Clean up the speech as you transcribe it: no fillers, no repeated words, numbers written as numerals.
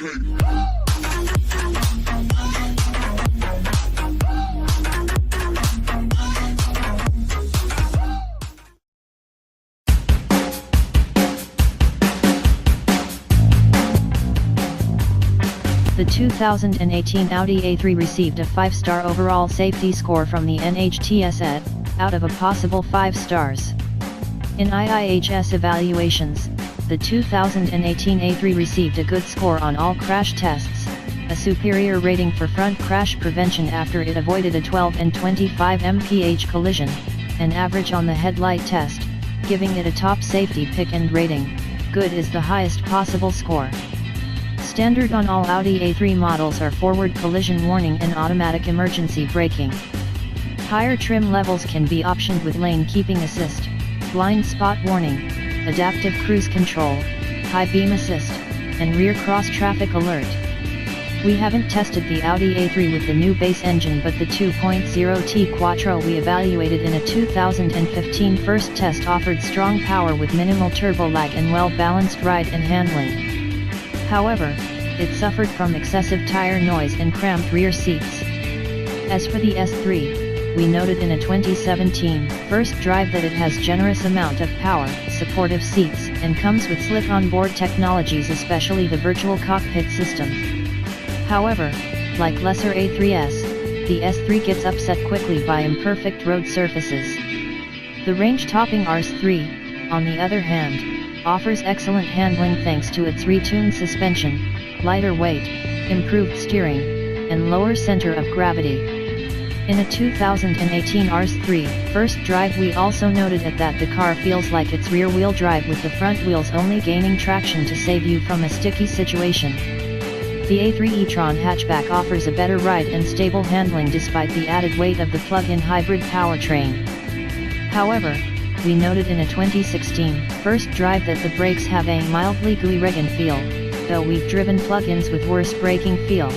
The 2018 Audi A3 received a 5-star overall safety score from the NHTSA, out of a possible 5 stars. In IIHS evaluations, the 2018 A3 received a good score on all crash tests, a superior rating for front crash prevention after it avoided a 12 and 25 mph collision, an average on the headlight test, giving it a top safety pick and rating. Good is the highest possible score. Standard on all Audi A3 models are forward collision warning and automatic emergency braking. Higher trim levels can be optioned with lane keeping assist, blind spot warning, adaptive cruise control, high beam assist, and rear cross traffic alert. We haven't tested the Audi A3 with the new base engine, but the 2.0T Quattro we evaluated in a 2015 first test offered strong power with minimal turbo lag and well-balanced ride and handling. However, it suffered from excessive tire noise and cramped rear seats. As for the S3, we noted in a 2017 first drive that it has generous amount of power, supportive seats, and comes with slick onboard technologies, especially the Virtual Cockpit system. However, like lesser A3s, the S3 gets upset quickly by imperfect road surfaces. The range-topping RS3, on the other hand, offers excellent handling thanks to its retuned suspension, lighter weight, improved steering, and lower center of gravity. In a 2018 RS3 first drive we also noted that the car feels like it's rear-wheel drive, with the front wheels only gaining traction to save you from a sticky situation. The A3 e-tron hatchback offers a better ride and stable handling despite the added weight of the plug-in hybrid powertrain. However, we noted in a 2016 first drive that the brakes have a mildly gooey regen feel, though we've driven plug-ins with worse braking feel.